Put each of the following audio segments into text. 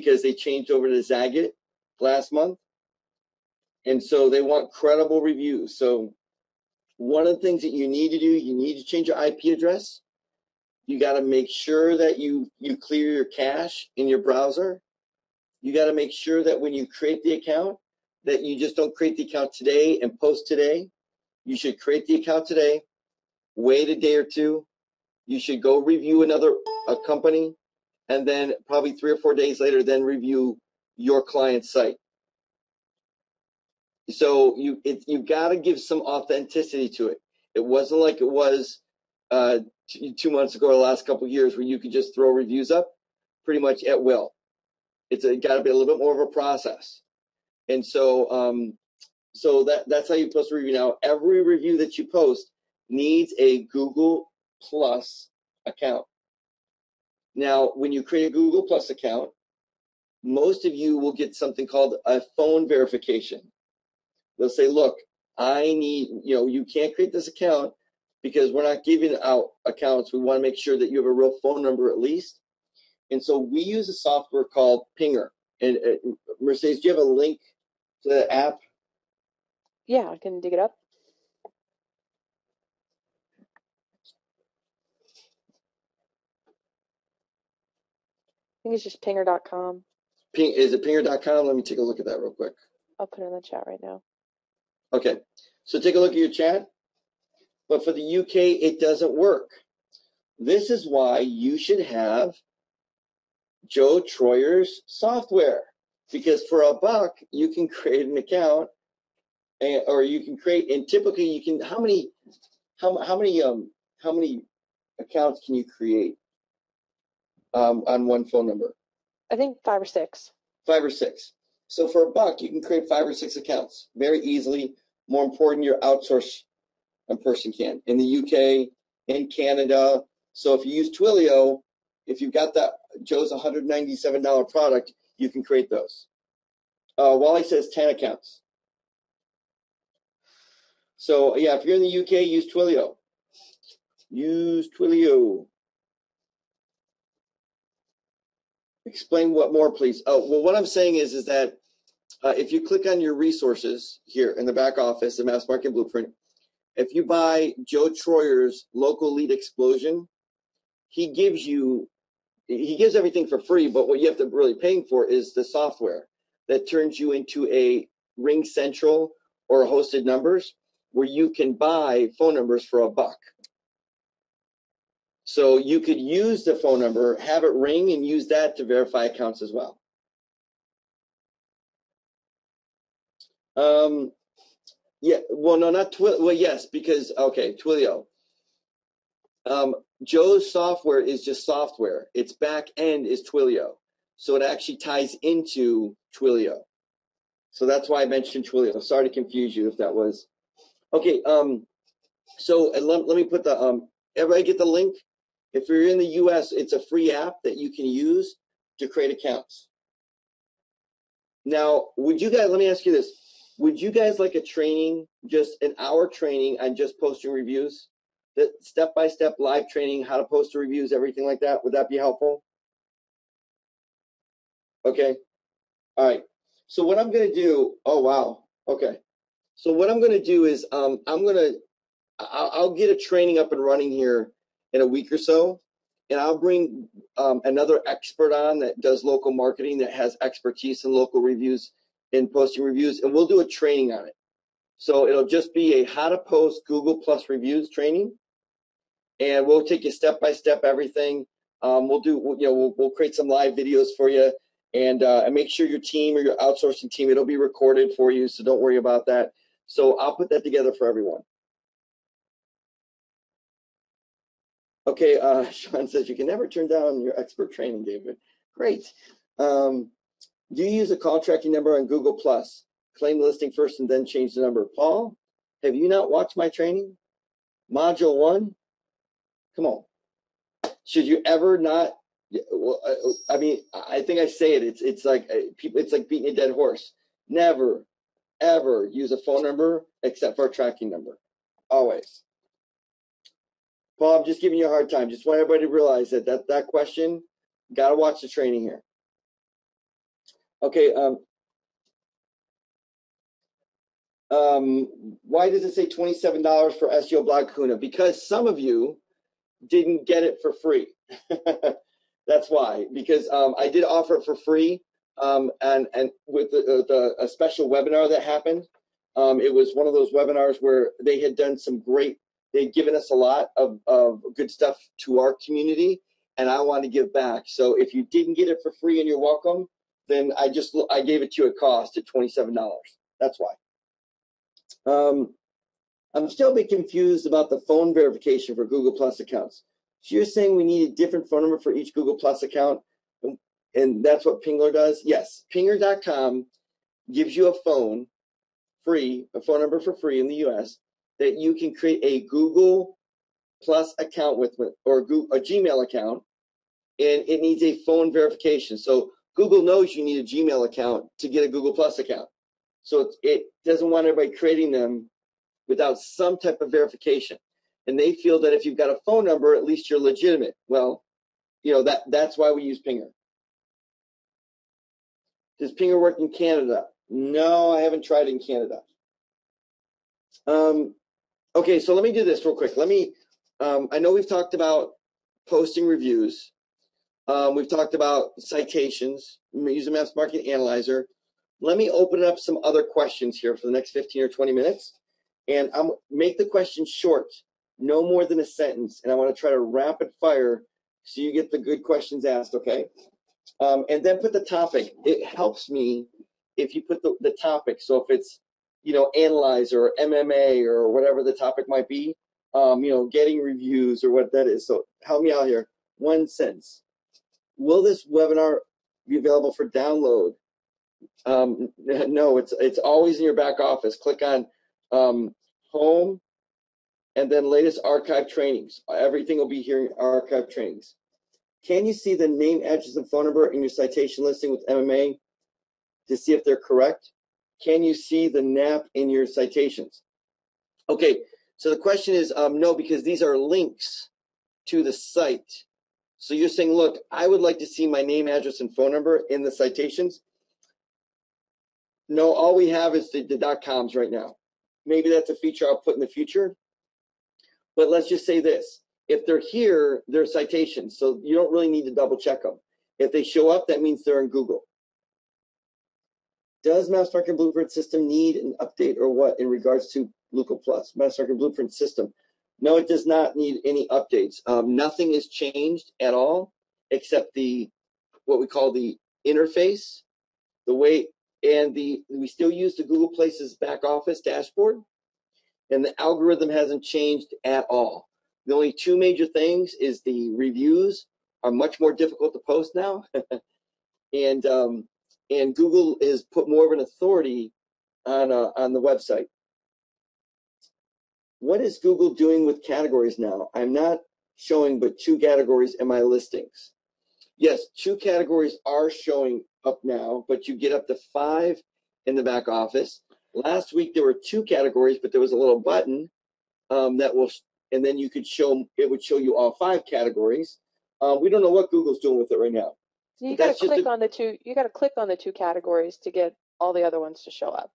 because they changed over to Zagat last month. And so they want credible reviews. So one of the things that you need to do, you need to change your IP address. You got to make sure that you clear your cache in your browser. You got to make sure that when you create the account, that you just don't create the account today and post today. You should create the account today, wait a day or two. You should go review a company, and then probably 3 or 4 days later, then review your client's site. So you've got to give some authenticity to it. It wasn't like it was 2 months ago or the last couple of years where you could just throw reviews up pretty much at will. It's got to be a little bit more of a process. And so that's how you post a review. Now, every review that you post needs a Google Plus account. Now, when you create a Google Plus account, most of you will get something called a phone verification. They'll say, look, I need, you can't create this account because we're not giving out accounts. We want to make sure that you have a real phone number at least. And so we use a software called Pinger. And Mercedes, do you have a link to the app? Yeah, I can dig it up. I think it's just pinger.com. Is it pinger.com? Let me take a look at that real quick. I'll put it in the chat right now. Okay, so take a look at your chat. But for the UK, it doesn't work. This is why you should have Joe Troyer's software, because for $1 you can create an account, or you can create, and typically you can. How many accounts can you create on one phone number? I think 5 or 6. 5 or 6. So for $1 you can create 5 or 6 accounts very easily. More important, your outsource person can in the UK, in Canada. So if you use Twilio, if you've got that Joe's $197 product, you can create those. Wally says 10 accounts. So yeah, if you're in the UK, use Twilio. Use Twilio. Explain what more, please. Oh, well, what I'm saying is that if you click on your resources here in the back office, the Mass Marketing Blueprint, if you buy Joe Troyer's Local Lead Explosion, he gives everything for free, but what you have to really paying for is the software that turns you into a Ring Central or hosted numbers where you can buy phone numbers for $1. So you could use the phone number, have it ring, and use that to verify accounts as well. Yeah, well, no, not Twilio. Well, yes, because, okay, Twilio. Joe's software is just software. Its back end is Twilio. So it actually ties into Twilio. So that's why I mentioned Twilio. Sorry to confuse you if that was. Okay, so let me put the, everybody get the link? If you're in the US, it's a free app that you can use to create accounts. Now, would you guys, let me ask you this. Would you guys like a training, just an hour training on just posting reviews? The step-by-step live training, how to post reviews, everything like that? Would that be helpful? Okay. All right. So what I'm going to do, oh, wow. Okay. So what I'm going to do is I'll get a training up and running here in a week or so, and I'll bring another expert on that does local marketing, that has expertise in local reviews, in posting reviews, and we'll do a training on it. So it'll just be a how to post Google Plus reviews training, and we'll take you step by step everything. We'll create some live videos for you, and make sure your team or your outsourcing team, it'll be recorded for you, so don't worry about that. So I'll put that together for everyone. Okay, Sean says you can never turn down your expert training, David. Great. Do you use a call tracking number on Google Plus? Claim the listing first and then change the number. Paul, have you not watched my training? Module 1? Come on. Should you ever not? Well, I mean, I think I say it. It's like beating a dead horse. Never, ever use a phone number except for a tracking number. Always. Paul, I'm just giving you a hard time. Just want everybody to realize that question, got to watch the training here. Okay. Why does it say $27 for SEO Blog Kahuna? Because some of you didn't get it for free. That's why. Because I did offer it for free, and with a special webinar that happened. It was one of those webinars where they had done some great. They'd given us a lot of good stuff to our community, and I want to give back. So if you didn't get it for free and you're welcome, then I gave it to you at cost at $27. That's why. I'm still a bit confused about the phone verification for Google Plus accounts. So you're saying we need a different phone number for each Google Plus account, and that's what Pingler does? Yes. Pingler.com gives you a phone number for free in the US that you can create a Google Plus account with, or a Gmail account, and it needs a phone verification. So Google knows you need a Gmail account to get a Google Plus account. So it doesn't want everybody creating them without some type of verification. And they feel that if you've got a phone number, at least you're legitimate. Well, that's why we use Pinger. Does Pinger work in Canada? No, I haven't tried it in Canada. Okay, so let me do this real quick. I know we've talked about posting reviews. We've talked about citations, using Maps Market Analyzer. Let me open up some other questions here for the next 15 or 20 minutes. And I'm make the question short, no more than a sentence. And I want to try to rapid fire so you get the good questions asked, okay? And then put the topic. It helps me if you put the topic. So if it's, analyzer or MMA or whatever the topic might be, getting reviews or what that is. So help me out here. One sentence. Will this webinar be available for download? No, it's always in your back office. Click on home and then latest archive trainings. Everything will be here in archive trainings. Can you see the name, address, and phone number in your citation listing with MMA to see if they're correct? Can you see the NAP in your citations? Okay, so the question is no, because these are links to the site. So you're saying, look, I would like to see my name, address, and phone number in the citations. No, all we have is the .coms right now. Maybe that's a feature I'll put in the future. But let's just say this. If they're here, they're citations. So you don't really need to double check them. If they show up, that means they're in Google. Does Maps Market Blueprint System need an update or what in regards to Local Plus? Maps Market Blueprint System. No, it does not need any updates. Nothing has changed at all except what we call the interface, the way, and we still use the Google Places back office dashboard, and the algorithm hasn't changed at all. The only two major things is the reviews are much more difficult to post now, and Google has put more of an authority on the website. What is Google doing with categories now? I'm not showing but 2 categories in my listings. Yes, 2 categories are showing up now, but you get up to 5 in the back office. Last week there were 2 categories, but there was a little button that will, and then it would show you all 5 categories. We don't know what Google's doing with it right now. So you got to click on the 2. You got to click on the 2 categories to get all the other ones to show up.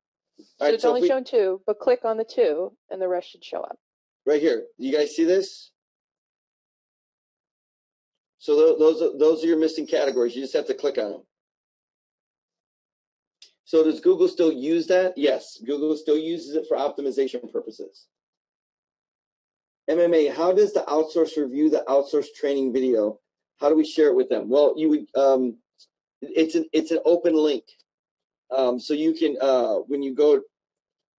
So it's only shown 2, but click on the 2, and the rest should show up. Right here. You guys see this? So those are your missing categories. You just have to click on them. So does Google still use that? Yes, Google still uses it for optimization purposes. MMA, how does the outsource review the outsource training video? How do we share it with them? Well, you would. It's an open link. So you can when you go,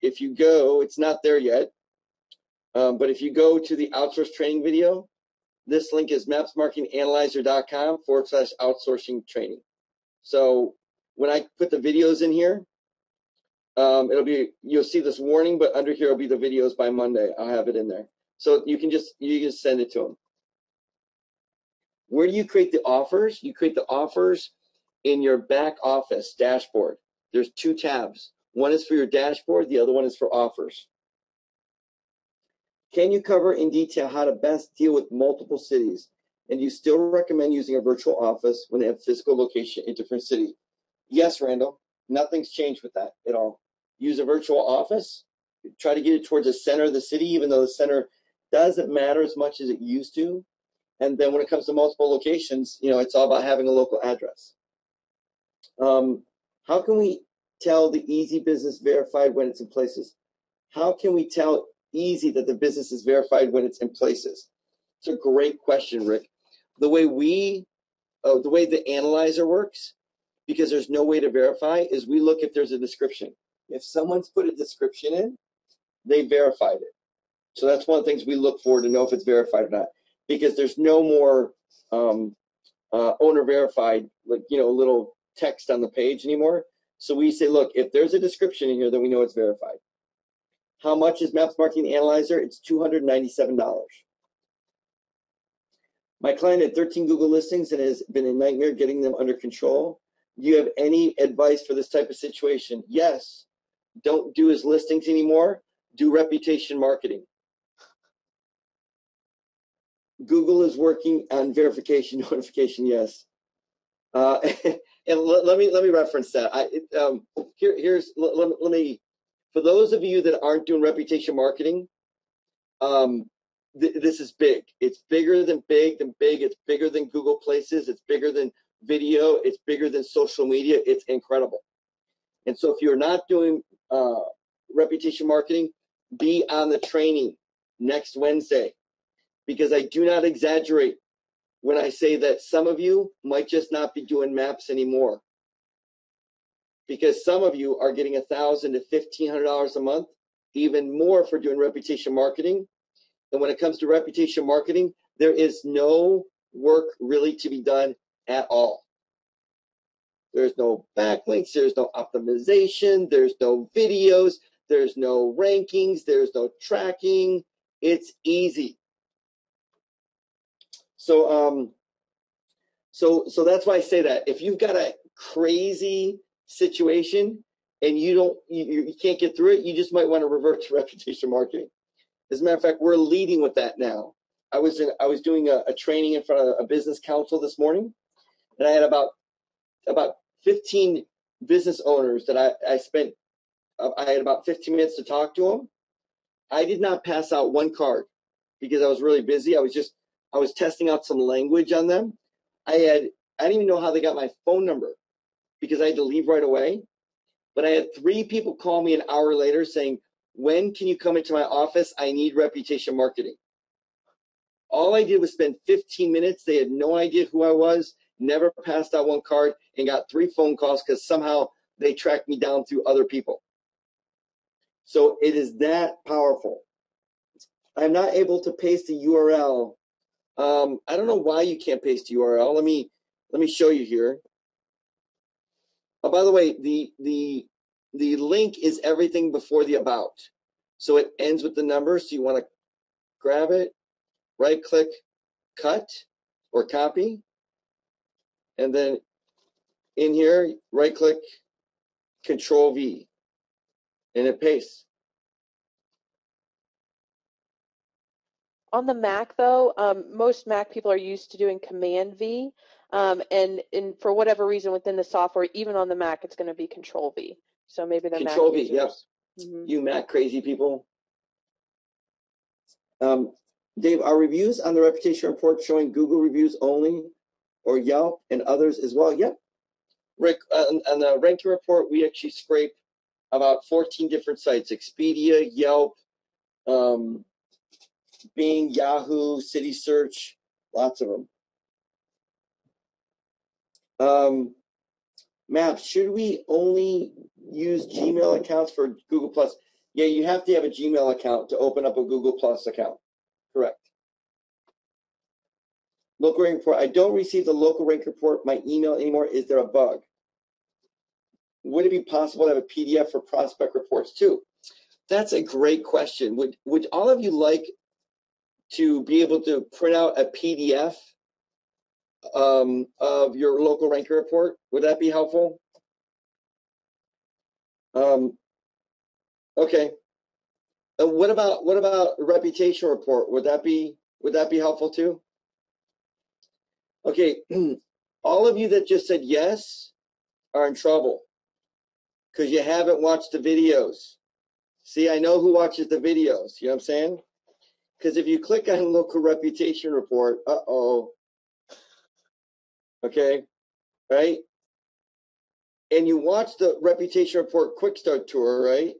if you go, it's not there yet. But if you go to the outsource training video, this link is mapsmarketinganalyzer.com/outsourcing training. So when I put the videos in here, you'll see this warning, but under here will be the videos by Monday. I'll have it in there. So you can just send it to them. Where do you create the offers? You create the offers in your back office dashboard. There's 2 tabs. One is for your dashboard, the other one is for offers. Can you cover in detail how to best deal with multiple cities? And you still recommend using a virtual office when they have physical location in different cities? Yes, Randall, nothing's changed with that at all. Use a virtual office. Try to get it towards the center of the city, even though the center doesn't matter as much as it used to. And then when it comes to multiple locations, it's all about having a local address. How can we tell the easy business verified when it's in places? How can we tell easy that the business is verified when it's in places? It's a great question, Rick. The way the analyzer works, because there's no way to verify, is we look if there's a description. If someone's put a description in, they verified it. So that's one of the things we look for to know if it's verified or not, because there's no more owner verified, little text on the page anymore. So we say, look, if there's a description in here, then we know it's verified. How much is Maps Marketing Analyzer? It's $297. My client had 13 Google listings and has been a nightmare getting them under control. Do you have any advice for this type of situation? Yes. Don't do his listings anymore. Do reputation marketing. Google is working on verification notification. Yes. And let me reference that. Let me, for those of you that aren't doing reputation marketing, this is big. It's bigger than big. It's bigger than Google Places. It's bigger than video. It's bigger than social media. It's incredible. And so if you're not doing reputation marketing, be on the training next Wednesday, because I do not exaggerate when I say that some of you might just not be doing maps anymore, because some of you are getting $1,000 to $1,500 a month, even more for doing reputation marketing. And when it comes to reputation marketing, there is no work really to be done at all. There's no backlinks, there's no optimization, there's no videos, there's no rankings, there's no tracking. It's easy. So that's why I say that. If you've got a crazy situation and you can't get through it, you just might want to revert to reputation marketing. As a matter of fact, we're leading with that now. I was doing a training in front of a business council this morning, and I had about 15 business owners that I had about 15 minutes to talk to them. I did not pass out one card because I was really busy. I was testing out some language on them. I didn't even know how they got my phone number because I had to leave right away. But I had 3 people call me an hour later saying, when can you come into my office? I need reputation marketing. All I did was spend 15 minutes. They had no idea who I was, never passed out one card, and got 3 phone calls because somehow they tracked me down through other people. So it is that powerful. I'm not able to paste a URL. I don't know why you can't paste a URL. Let me show you here. Oh, by the way, the link is everything before the about. So it ends with the number. So you want to grab it, right click, cut or copy. And then in here, right click, Control V, and it pastes. On the Mac, though, most Mac people are used to doing Command V, and for whatever reason within the software, even on the Mac, it's going to be Control V. So maybe the Control Mac V, yes. You Mac crazy people. Dave, are reviews on the reputation report showing Google reviews only, or Yelp and others as well? Yep. Rick, on the ranking report, we actually scrape about 14 different sites: Expedia, Yelp, Bing, Yahoo, City Search, lots of them. Maps, should we only use Gmail accounts for Google Plus? Yeah, you have to have a Gmail account to open up a Google Plus account. Correct. Local rank report. I don't receive the local rank report my email anymore. Is there a bug? Would it be possible to have a PDF for prospect reports too? That's a great question. Would all of you like to be able to print out a PDF of your local ranker report? Would that be helpful? Okay. What about reputation report? Would that be helpful too? Okay. All of you that just said yes, are in trouble because you haven't watched the videos. See, I know who watches the videos. You know what I'm saying? Because if you click on local reputation report, okay, right? And you watch the reputation report quick start tour, right?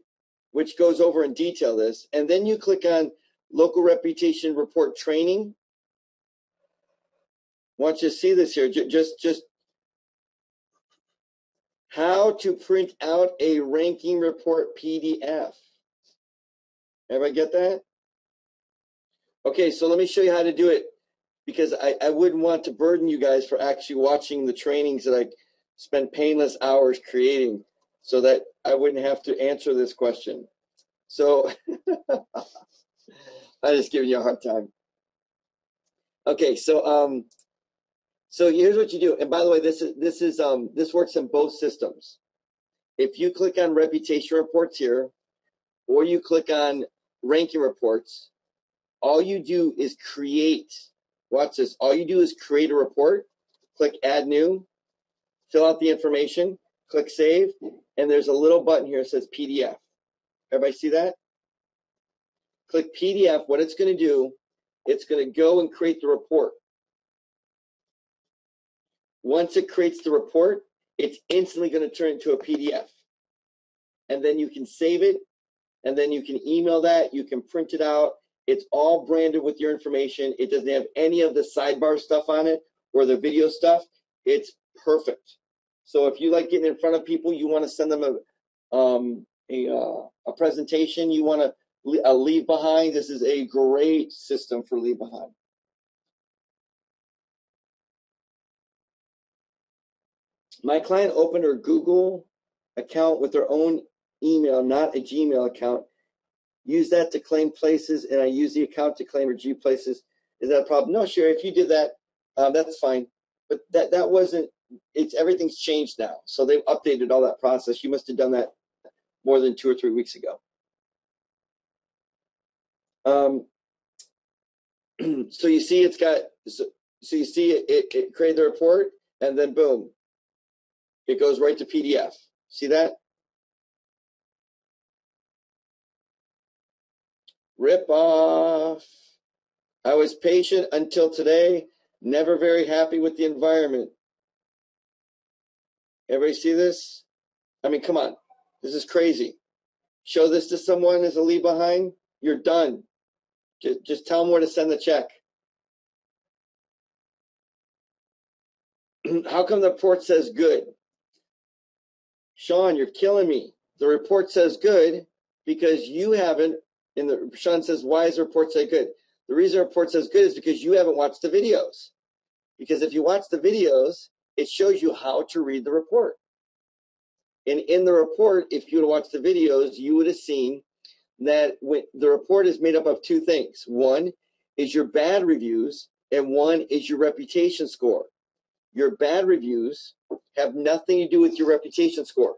Which goes over in detail this. And then you click on local reputation report training. I want you to see this here. Just how to print out a ranking report PDF. Everybody get that? Okay, so let me show you how to do it, because I wouldn't want to burden you guys for actually watching the trainings that I spent painless hours creating, so that I wouldn't have to answer this question. So I'm just giving you a hard time. Okay, so here's what you do. And by the way, this works in both systems. If you click on reputation reports here, or you click on ranking reports, all you do is create. Watch this. All you do is create a report. Click add new. Fill out the information. Click save. And there's a little button here that says PDF. Everybody see that? Click PDF. What it's going to do, it's going to go and create the report. Once it creates the report, it's instantly going to turn into a PDF. And then you can save it, and then you can email that, you can print it out. It's all branded with your information. It doesn't have any of the sidebar stuff on it or the video stuff. It's perfect. So if you like getting in front of people, you want to send them a presentation, you want to leave behind, this is a great system for leave behind. My client opened her Google account with her own email, not a Gmail account. Use that to claim places, and I use the account to claim her G places. Is that a problem? No, Sherry, if you did that, that's fine. But that wasn't, everything's changed now. So they've updated all that process. You must have done that more than 2 or 3 weeks ago. So you see it's got, so you see it created the report, and then boom, it goes right to PDF. See that? Rip off. I was patient until today, never very happy with the environment. Everybody see this? I mean, come on. This is crazy. Show this to someone as a leave behind, you're done. Just tell them where to send the check. How come the report says good? Sean, you're killing me. The report says good because you haven't, and Sean says, why does the report say good? The reason the report says good is because you haven't watched the videos. Because if you watch the videos, it shows you how to read the report. And in the report, if you would have watched the videos, you would have seen that the report is made up of 2 things. One is your bad reviews, and one is your reputation score. Your bad reviews have nothing to do with your reputation score.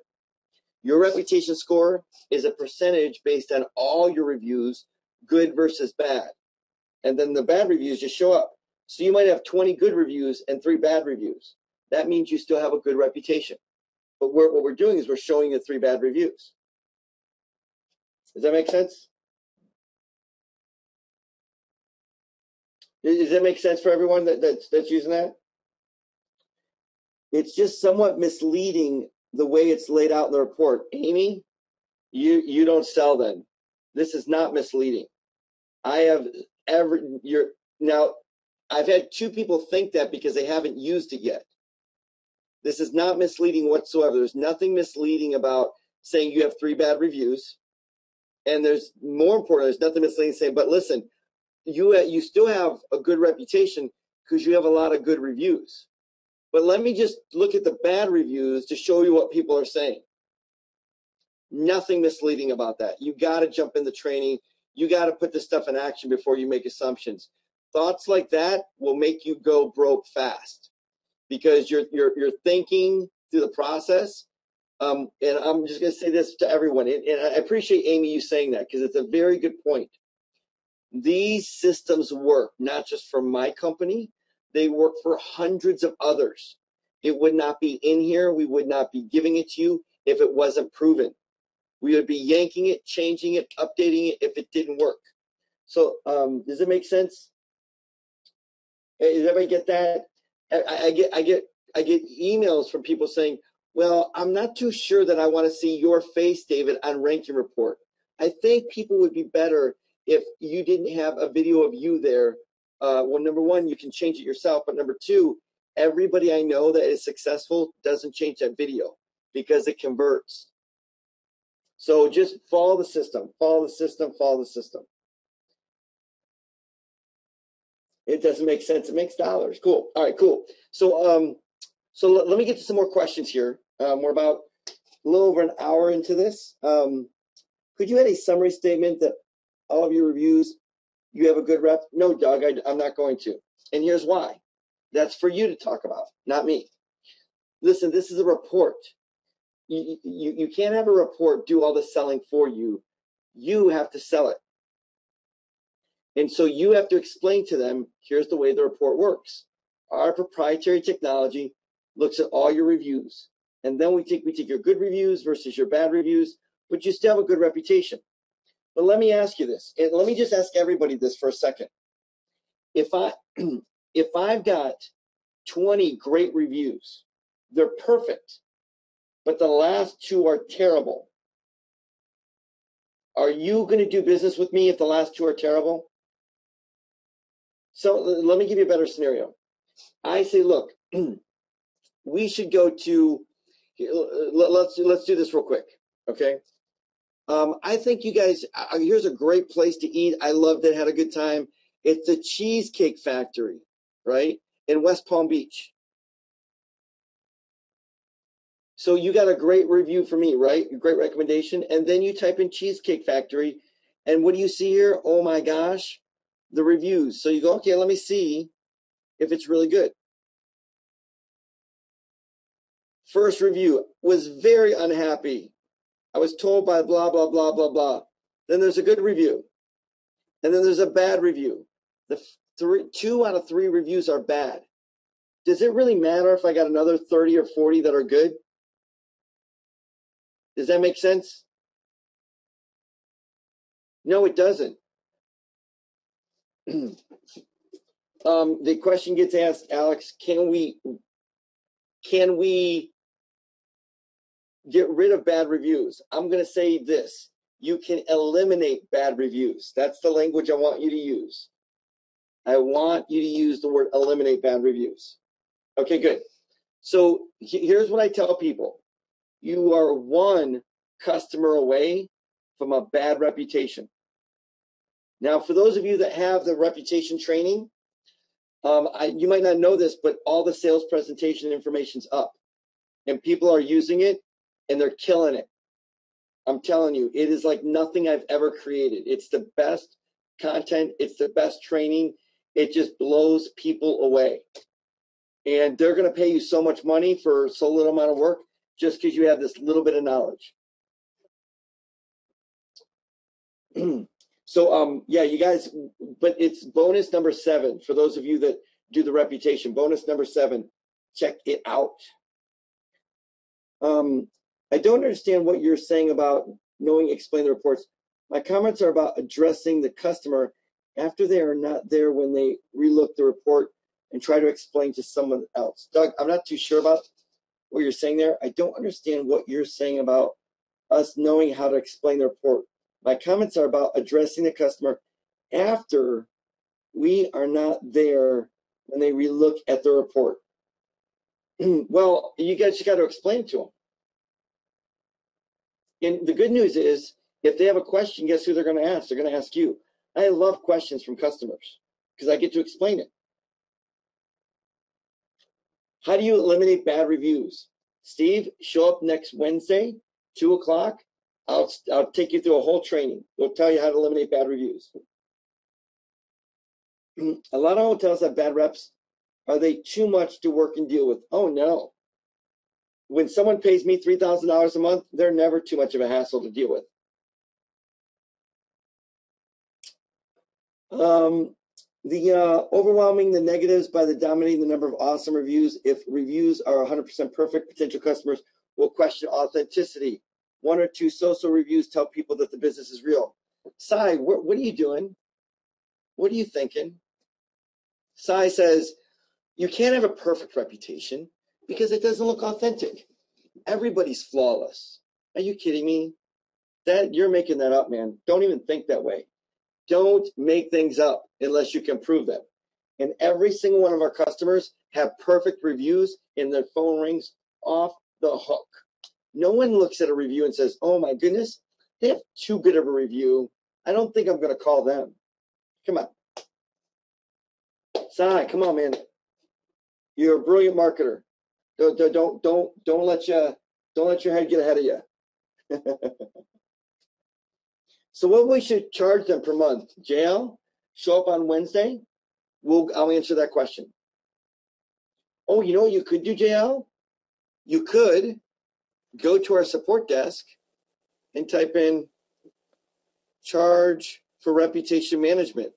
Your reputation score is a percentage based on all your reviews, good versus bad. And then the bad reviews just show up. So you might have 20 good reviews and 3 bad reviews. That means you still have a good reputation. But what we're doing is we're showing you 3 bad reviews. Does that make sense? Does that make sense for everyone that's using that? It's just somewhat misleading the way it's laid out in the report. Amy, you don't sell then. This is not misleading. I've had 2 people think that because they haven't used it yet. This is not misleading whatsoever. There's nothing misleading about saying you have 3 bad reviews. And there's more important, there's nothing misleading saying, but listen, you still have a good reputation because you have a lot of good reviews. But let me just look at the bad reviews to show you what people are saying. Nothing misleading about that. You got to jump in the training. You got to put this stuff in action before you make assumptions. Thoughts like that will make you go broke fast because you're thinking through the process. And I'm just going to say this to everyone. And I appreciate, Amy, you saying that because it's a very good point. These systems work not just for my company. They work for hundreds of others. It would not be in here. We would not be giving it to you if it wasn't proven. We would be yanking it, changing it, updating it if it didn't work. So does it make sense? Does everybody get that? I get emails from people saying, well, I'm not too sure that I want to see your face, David, on ranking report. I think people would be better if you didn't have a video of you there. Well, number one, you can change it yourself. But number two, everybody I know that is successful doesn't change that video because it converts. So just follow the system, follow the system, follow the system. It doesn't make sense. It makes dollars. Cool. All right, cool. So let me get to some more questions here. We're about a little over an hour into this. Could you add a summary statement that all of your reviews, you have a good rep? No, Doug, I'm not going to. And here's why. That's for you to talk about, not me. Listen, this is a report. You can't have a report do all the selling for you. You have to sell it. And so you have to explain to them, here's the way the report works. Our proprietary technology looks at all your reviews. And then we take your good reviews versus your bad reviews, but you still have a good reputation. But let me ask you this, and let me just ask everybody this for a second. If I've got 20 great reviews, they're perfect, but the last 2 are terrible. Are you going to do business with me if the last 2 are terrible? So let me give you a better scenario. I say, look, we should go to, let's do this real quick, okay? I think you guys, here's a great place to eat. I loved it, had a good time. It's the Cheesecake Factory, right, in West Palm Beach. So you got a great review for me, right? A great recommendation. And then you type in Cheesecake Factory, and what do you see here? Oh my gosh, the reviews. So you go, okay, let me see if it's really good. First review, was very unhappy. I was told by blah, blah, blah, blah, blah. Then there's a good review. And then there's a bad review. The 2 out of 3 reviews are bad. Does it really matter if I got another 30 or 40 that are good? Does that make sense? No, it doesn't. The question gets asked, Alex, can we get rid of bad reviews? I'm going to say this. You can eliminate bad reviews. That's the language I want you to use. I want you to use the word eliminate bad reviews. Okay, good. So here's what I tell people. You are 1 customer away from a bad reputation. Now, for those of you that have the reputation training, you might not know this, but all the sales presentation information's up. And people are using it, and they're killing it. I'm telling you, it is like nothing I've ever created. It's the best content. It's the best training. It just blows people away. And they're going to pay you so much money for so little amount of work just because you have this little bit of knowledge. So, yeah, you guys, but it's bonus number 7 for those of you that do the reputation. Bonus number 7, check it out. I don't understand what you're saying about knowing, explain the reports. My comments are about addressing the customer after they are not there when they relook the report and try to explain to someone else. Doug, I'm not too sure about what you're saying there. I don't understand what you're saying about us knowing how to explain the report. My comments are about addressing the customer after we are not there when they relook at the report. Well, you guys just got to explain it to them. And the good news is, if they have a question, guess who they're going to ask? They're going to ask you. I love questions from customers because I get to explain it. How do you eliminate bad reviews? Steve, show up next Wednesday, 2 o'clock. I'll take you through a whole training. We'll tell you how to eliminate bad reviews. A lot of hotels have bad reps. Are they too much to work and deal with? Oh, no. When someone pays me $3,000 a month, they're never too much of a hassle to deal with. The overwhelming the negatives by the dominating the number of awesome reviews. If reviews are 100% perfect, potential customers will question authenticity. 1 or 2 social reviews tell people that the business is real. Sai, what are you doing? What are you thinking? Sai says, you can't have a perfect reputation because it doesn't look authentic. Everybody's flawless. Are you kidding me? You're making that up, man. Don't even think that way. Don't make things up unless you can prove them. And every single one of our customers have perfect reviews and their phone rings off the hook. No one looks at a review and says, oh my goodness, they have too good of a review. I don't think I'm going to call them. Come on. Sai, come on, man. You're a brilliant marketer. Don't let your head get ahead of you. So what we should charge them per month? JL, show up on Wednesday. I'll answer that question. Oh, you know what you could do, JL? You could go to our support desk and type in charge for reputation management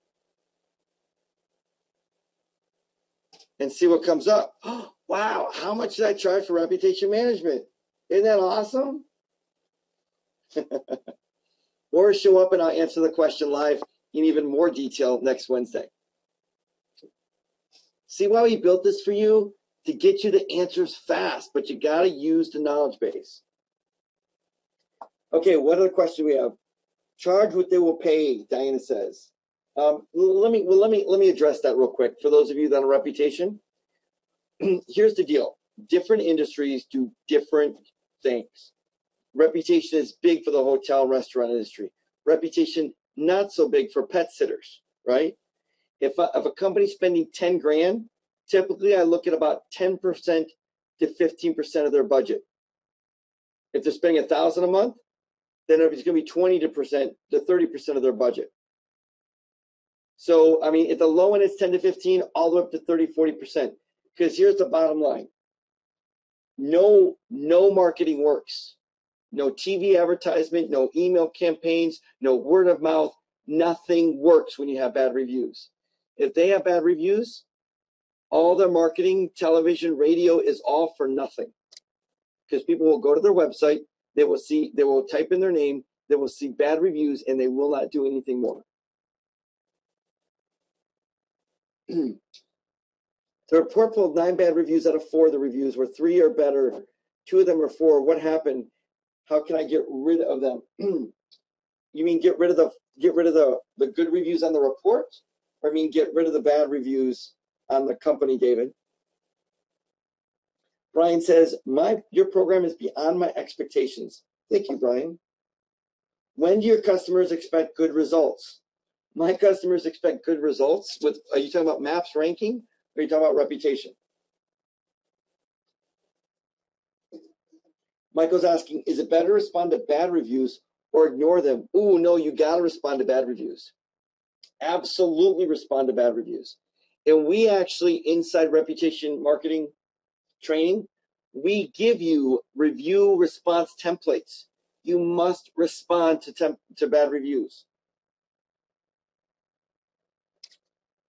and see what comes up. Oh, wow, how much did I charge for reputation management? Isn't that awesome? Or show up and I'll answer the question live in even more detail next Wednesday. See why we built this for you? To get you the answers fast, but you got to use the knowledge base. Okay, what other question we have? Charge what they will pay, Diana says. Let me address that real quick. For those of you that are on reputation, here's the deal. Different industries do different things. Reputation is big for the hotel and restaurant industry. Reputation not so big for pet sitters, right? If a company's spending 10 grand, typically I look at about 10% to 15% of their budget. If they're spending $1,000 a month, then it's going to be 20% to 30% of their budget. So, I mean, at the low end, it's 10 to 15, all the way up to 30, 40%. Because here's the bottom line. No marketing works. No TV advertisement, no email campaigns, no word of mouth. Nothing works when you have bad reviews. If they have bad reviews, all their marketing, television, radio is all for nothing. Because people will go to their website, they will type in their name, they will see bad reviews, and they will not do anything more. The report pulled 9 bad reviews out of 4 of the reviews, where 3 are better, 2 of them are 4. What happened? How can I get rid of them? You mean get rid of the good reviews on the report? Or I mean get rid of the bad reviews on the company, David? Brian says, your program is beyond my expectations. Thank you, Brian. When do your customers expect good results? My customers expect good results are you talking about maps ranking? Or are you talking about reputation? Michael's asking, is it better to respond to bad reviews or ignore them? Ooh, no, you got to respond to bad reviews. Absolutely respond to bad reviews. And we actually, inside reputation marketing training, we give you review response templates. You must respond to bad reviews.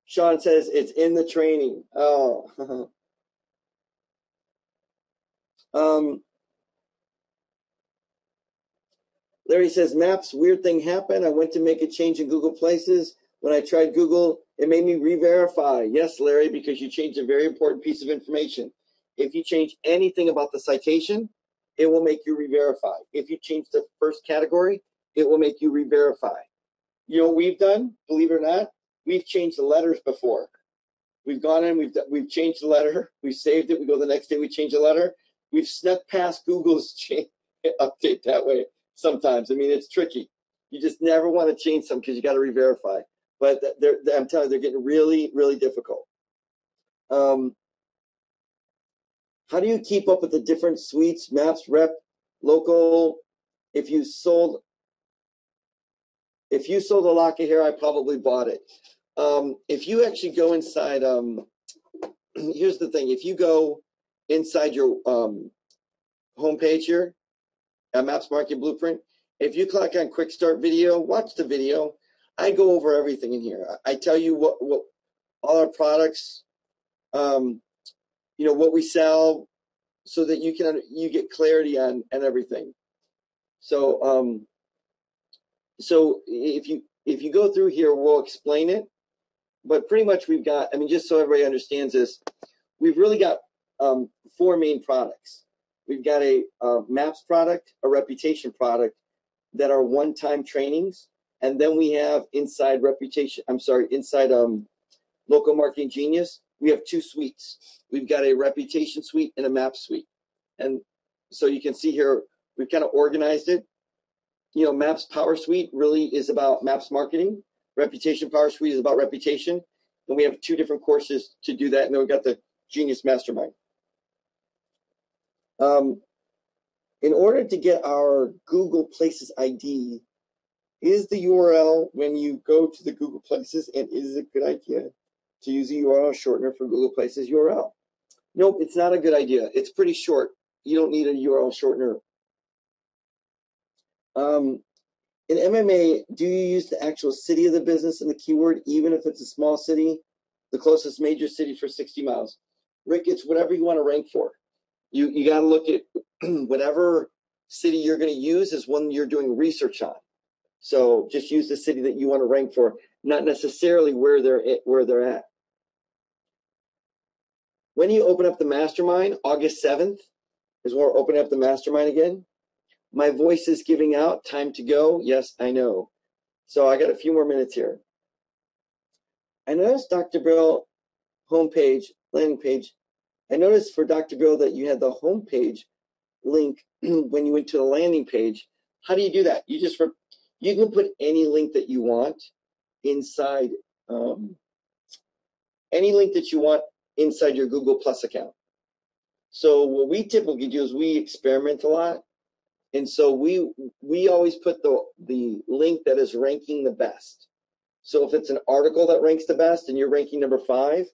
Sean says it's in the training. Oh. Larry says, Maps, weird thing happened. I went to make a change in Google Places. When I tried Google, it made me re-verify. Yes, Larry, because you changed a very important piece of information. If you change anything about the citation, it will make you re-verify. If you change the first category, it will make you re-verify. You know what we've done? Believe it or not, we've changed the letters before. We've gone in, we've changed the letter, we've saved it, we go the next day, we change the letter. We've snuck past Google's update that way sometimes. I mean, it's tricky. You just never want to change something because you got to re-verify. But I'm telling you, they're getting really, really difficult. How do you keep up with the different suites, Maps, Rep, Local? If you sold a lock of hair, I probably bought it. If you actually go inside, here's the thing. If you go inside your homepage here, at Maps Marketing Blueprint, if you click on Quick Start Video, watch the video. I go over everything in here. I tell you all our products, what we sell, so that you get clarity on everything. So so if you go through here, we'll explain it. But pretty much we've got, just so everybody understands this, we've really got 4 main products. We've got a MAPS product, a reputation product that are one-time trainings, and then we have inside Local Marketing Genius, we have 2 suites. We've got a reputation suite and a MAPS suite. And so you can see here, we've kind of organized it. MAPS Power Suite really is about MAPS marketing. Reputation Power Suite is about reputation. And we have 2 different courses to do that. And then we've got the Genius Mastermind. In order to get our Google Places ID, is the URL when you go to the Google Places, and is it a good idea to use a URL shortener for Google Places URL? Nope, it's not a good idea. It's pretty short. You don't need a URL shortener. In MMA, do you use the actual city of the business in the keyword, even if it's a small city, the closest major city for 60 miles? Rick, it's whatever you want to rank for. You got to look at whatever city you're going to use is one you're doing research on. So just use the city that you want to rank for, not necessarily where they're at. When you open up the mastermind, August 7th is when we're opening up the mastermind again. My voice is giving out. Time to go. Yes, I know. So I got a few more minutes here. I noticed Dr. Bill homepage, landing page. I noticed for Dr. Bill that you had the homepage link when you went to the landing page. How do you do that? You can put any link that you want inside, any link that you want inside your Google Plus account. So what we typically do is we experiment a lot. And so we always put the link that is ranking the best. So if it's an article that ranks the best and you're ranking number 5,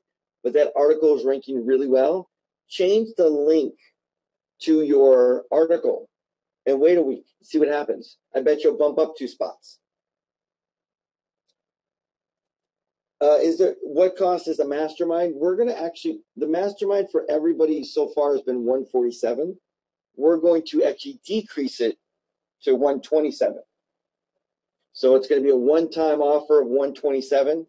but that article is ranking really well, change the link to your article and wait a week, see what happens. I bet you'll bump up 2 spots. What cost is the mastermind? We're going to the mastermind for everybody so far has been $147. We're going to actually decrease it to $127. So it's going to be a one-time offer of $127.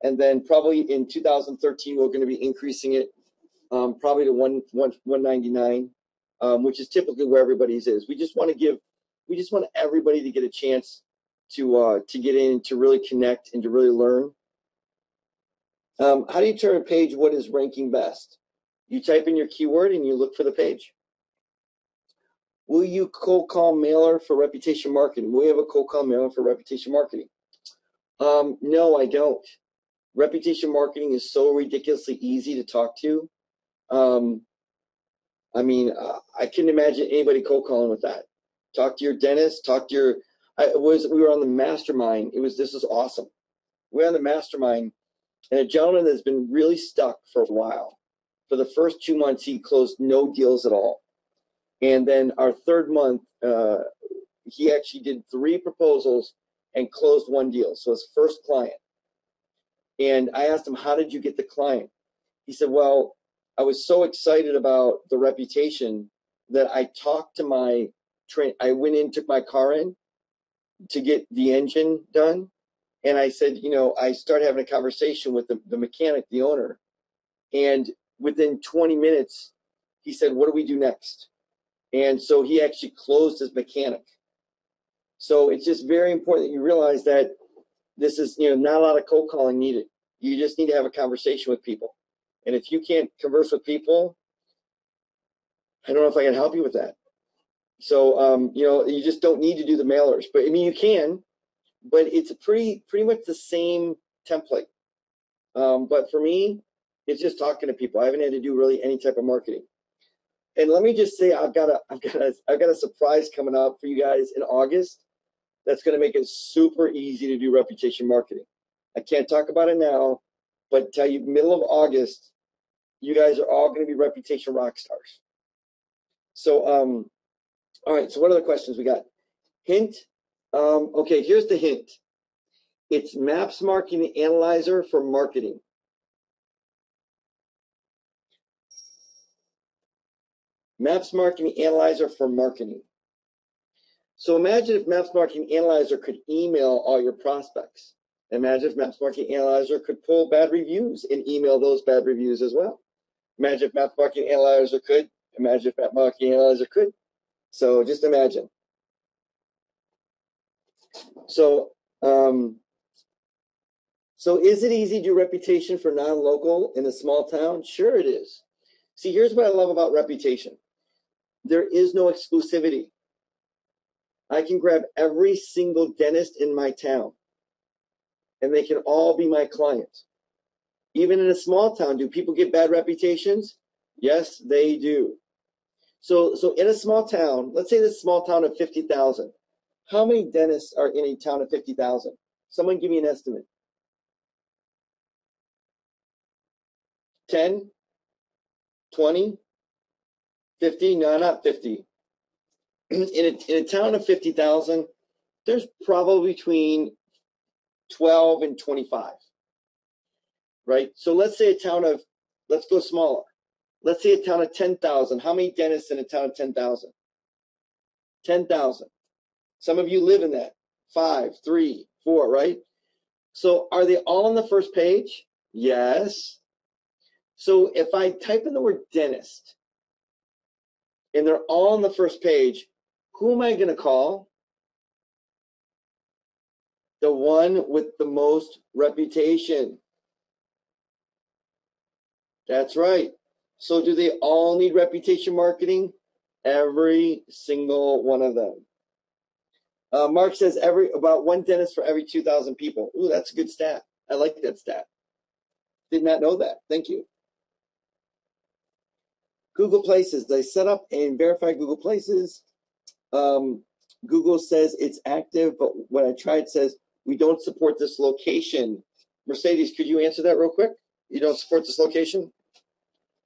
And then probably in 2013, we're going to be increasing it probably to $199, which is typically where everybody's is. We just want everybody to get a chance to get in, to really connect, and to really learn. How do you turn a page what is ranking best? You type in your keyword and you look for the page. Will you cold call mailer for reputation marketing? We have a cold call mailer for reputation marketing. No, I don't. Reputation marketing is so ridiculously easy to talk to. I couldn't imagine anybody cold calling with that. Talk to your dentist, we were on the mastermind. This is awesome. We're on the mastermind, and a gentleman that's been really stuck for a while. For the first 2 months, he closed no deals at all. And then our 3rd month, he actually did 3 proposals and closed 1 deal. So his first client. And I asked him, how did you get the client? He said, well, I was so excited about the reputation that I talked to I went in, took my car in to get the engine done. And I said, I started having a conversation with the mechanic, the owner. And within 20 minutes, he said, what do we do next? And so he actually closed his mechanic. So it's just very important that you realize that this is, not a lot of cold calling needed. You just need to have a conversation with people. And if you can't converse with people, I don't know if I can help you with that. So, you just don't need to do the mailers. But you can, but it's pretty much the same template. But for me, it's just talking to people. I haven't had to do really any type of marketing. And let me just say, I've got a surprise coming up for you guys in August. That's going to make it super easy to do reputation marketing. I can't talk about it now, but tell you, middle of August, you guys are all going to be reputation rock stars. So, all right. So, what are the questions we got? Hint. Okay, here's the hint. It's MAPS Marketing Analyzer for marketing. Maps Marketing Analyzer for marketing. So imagine if Maps Marketing Analyzer could email all your prospects. Imagine if Maps Marketing Analyzer could pull bad reviews and email those bad reviews as well. Imagine if Maps Marketing Analyzer could. Imagine if Maps Marketing Analyzer could. So just imagine. So is it easy to do reputation for non-local in a small town? Sure it is. See, here's what I love about reputation. There is no exclusivity. I can grab every single dentist in my town, and they can all be my client. Even in a small town, do people get bad reputations? Yes, they do. So in a small town, let's say this small town of 50,000, how many dentists are in a town of 50,000? Someone give me an estimate. 10? 20? 50? No, not 50. In a town of 50,000, there's probably between 12 and 25, right? So let's say a town of, let's go smaller. Let's say a town of 10,000. How many dentists in a town of 10,000? 10,000. Some of you live in that. 5, 3, 4, right? So are they all on the first page? Yes. So if I type in the word dentist and they're all on the first page, who am I going to call? The one with the most reputation. That's right. So do they all need reputation marketing? Every single one of them. Mark says about one dentist for every 2,000 people. Ooh, that's a good stat. I like that stat. Did not know that. Thank you. Google Places. They set up and verify Google Places. Google says it's active, but when I tried, says we don't support this location. Mercedes, could you answer that real quick? You don't support this location?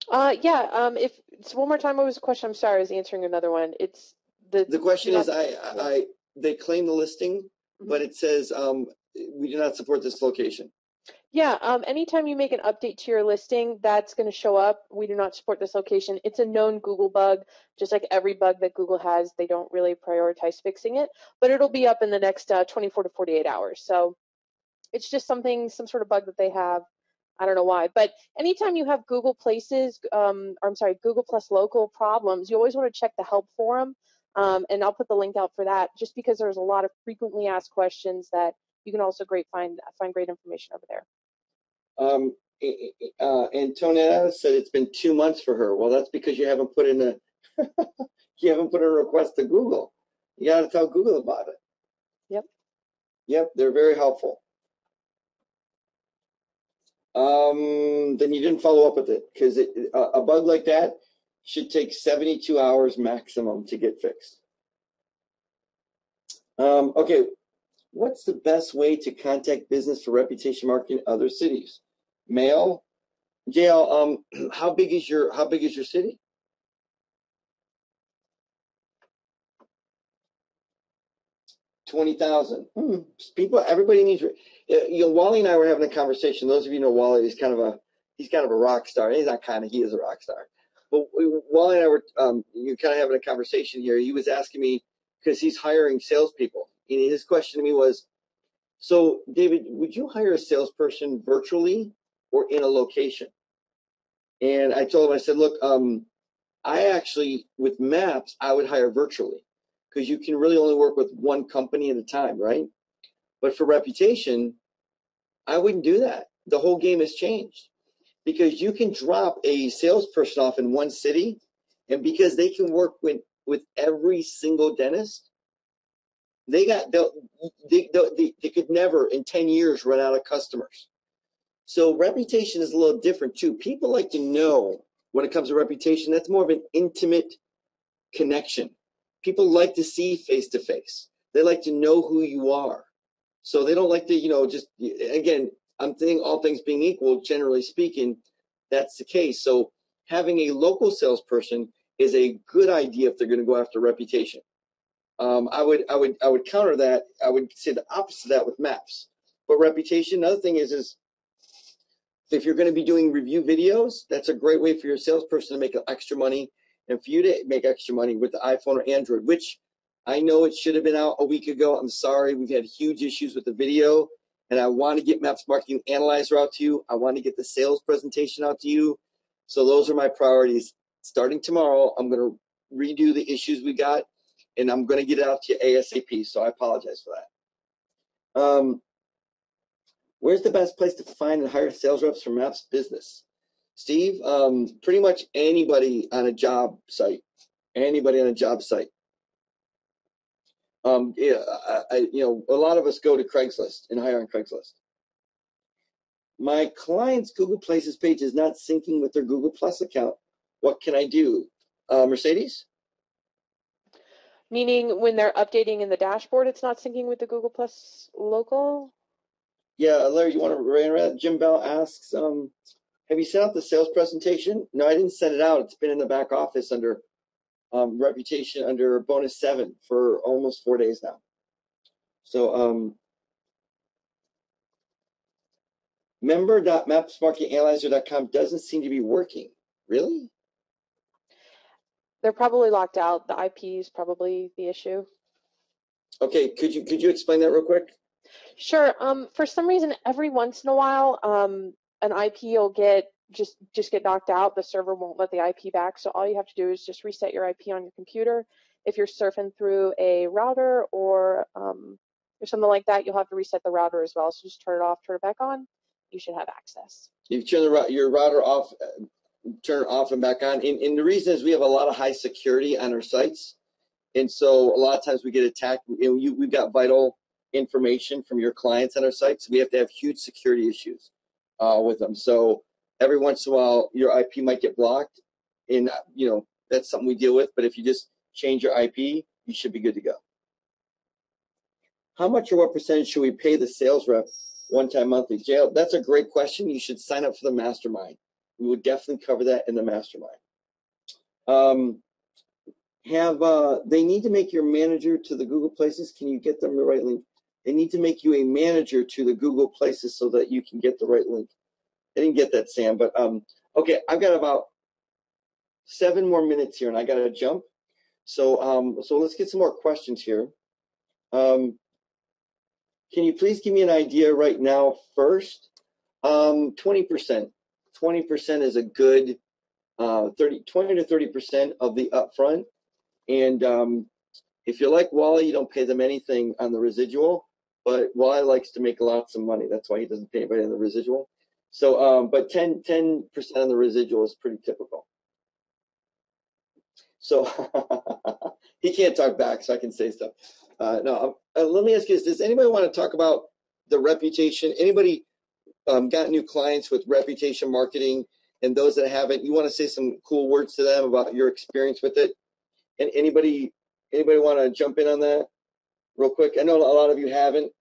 Yeah. If it's one more time, what was the question? I'm sorry, I was answering another one. It's the question is they claim the listing, but it says we do not support this location. Yeah, anytime you make an update to your listing, that's going to show up. We do not support this location. It's a known Google bug, just like every bug that Google has. They don't really prioritize fixing it, but it'll be up in the next 24 to 48 hours. So it's just some sort of bug that they have. I don't know why, but anytime you have Google Places, Google Plus Local problems, you always want to check the help forum, and I'll put the link out for that, just because there's a lot of frequently asked questions that you can also find great information over there. Antonella said it's been 2 months for her. Well, that's because you haven't put in a request to Google. You got to tell Google about it. Yep, they're very helpful. Then you didn't follow up with it, because a bug like that should take 72 hours maximum to get fixed. Okay, what's the best way to contact business for reputation marketing in other cities? Mail? JL, how big is your city? $20,000. People, everybody needs. Wally and I were having a conversation. Those of you know Wally, he's kind of a rock star. He's not kind of, he is a rock star. But Wally and I were kind of having a conversation here. He was asking me, because he's hiring salespeople, and his question to me was, so David, would you hire a salesperson virtually or in a location? And I told him, I said, look, I actually, with Maps, I would hire virtually, because you can really only work with one company at a time, right? But for reputation, I wouldn't do that. The whole game has changed, because you can drop a salesperson off in one city, and because they can work with every single dentist, they could never in 10 years run out of customers. So reputation is a little different too. People like to know, when it comes to reputation, that's more of an intimate connection. People like to see face to face. They like to know who you are. So they don't like to, just, again, I'm thinking all things being equal, generally speaking, that's the case. So having a local salesperson is a good idea if they're going to go after reputation. I would counter that. I would say the opposite of that with Maps. But reputation, another thing is if you're going to be doing review videos, that's a great way for your salesperson to make extra money and for you to make extra money with the iPhone or Android, which I know it should have been out a week ago. I'm sorry. We've had huge issues with the video, and I want to get Maps Marketing Analyzer out to you. I want to get the sales presentation out to you. So those are my priorities. Starting tomorrow, I'm going to redo the issues we got, and I'm going to get it out to you ASAP. So I apologize for that. Where's the best place to find and hire sales reps for Maps Business? Steve, pretty much anybody on a job site. Anybody on a job site. Yeah, a lot of us go to Craigslist and hire on Craigslist. My client's Google Places page is not syncing with their Google Plus account. What can I do? Mercedes? Meaning when they're updating in the dashboard, it's not syncing with the Google Plus local? Yeah, Larry, you want to reiterate that? Jim Bell asks, have you sent out the sales presentation? No, I didn't send it out. It's been in the back office under reputation under bonus 7 for almost 4 days now. So member.mapsmarketinganalyzer.com doesn't seem to be working. Really? They're probably locked out. The IP is probably the issue. Okay, could you explain that real quick? Sure. For some reason, every once in a while, an IP will get get knocked out. The server won't let the IP back. So all you have to do is just reset your IP on your computer. If you're surfing through a router or something like that, you'll have to reset the router as well. So just turn it off, turn it back on. You should have access. You turn your router off, turn it off and back on. And the reason is we have a lot of high security on our sites. And so a lot of times we get attacked. We've got vital information from your clients on our sites. We have to have huge security issues with them. So every once in a while, your IP might get blocked. And, that's something we deal with. But if you just change your IP, you should be good to go. How much or what percentage should we pay the sales rep one-time monthly? Jail, that's a great question. You should sign up for the mastermind. We would definitely cover that in the mastermind. They need to make your manager to the Google Places. Can you get them the right link? They need to make you a manager to the Google Places so that you can get the right link. I didn't get that, Sam, but okay, I've got about 7 more minutes here, and I got to jump. So let's get some more questions here. Can you please give me an idea right now first? 20%. 20% is a good 20 to 30% of the upfront. And if you're like Wally, you don't pay them anything on the residual, but Wally likes to make lots of money. That's why he doesn't pay anybody on the residual. So, but 10% on the residual is pretty typical. So he can't talk back, so I can say stuff. No, let me ask you this. Does anybody want to talk about the reputation? Anybody got new clients with reputation marketing? And those that haven't, you want to say some cool words to them about your experience with it? And anybody want to jump in on that real quick? I know a lot of you haven't.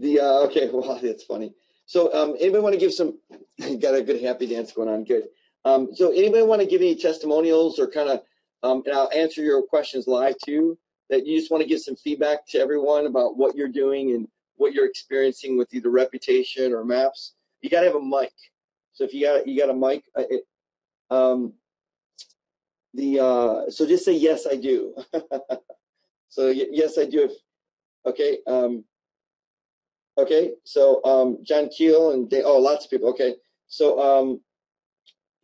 Yeah. Okay, well, that's funny. So anybody want to give some, got a good happy dance going on, good. So anybody want to give any testimonials or kind of, and I'll answer your questions live too, that you just want to give some feedback to everyone about what you're doing and what you're experiencing with either reputation or maps. You got to have a mic. So if you got a mic, so just say, yes, I do. So yes, I do. Okay. Okay, so John Keel and lots of people. Okay, so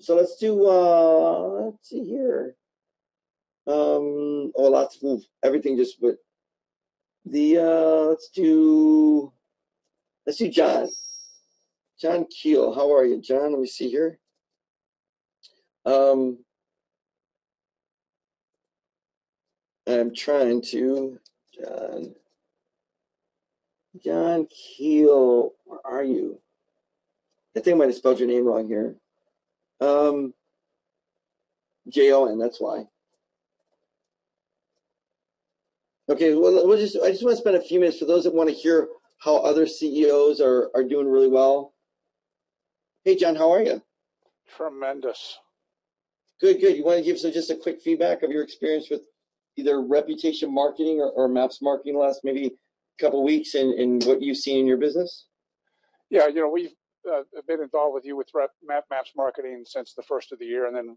let's do let's see here. Lots of everything just but the let's do John. John Keel, how are you, John? Let me see here. I'm trying to John Keel, where are you? I think I might have spelled your name wrong here. Jon, that's why. Okay, well, I just want to spend a few minutes for those that want to hear how other CEOs are doing really well. Hey, John, how are you? Tremendous. Good. You want to give just a quick feedback of your experience with either reputation marketing or maps marketing the last maybe couple weeks and what you've seen in your business? Yeah, we've been involved with you with Maps Marketing since the first of the year, and then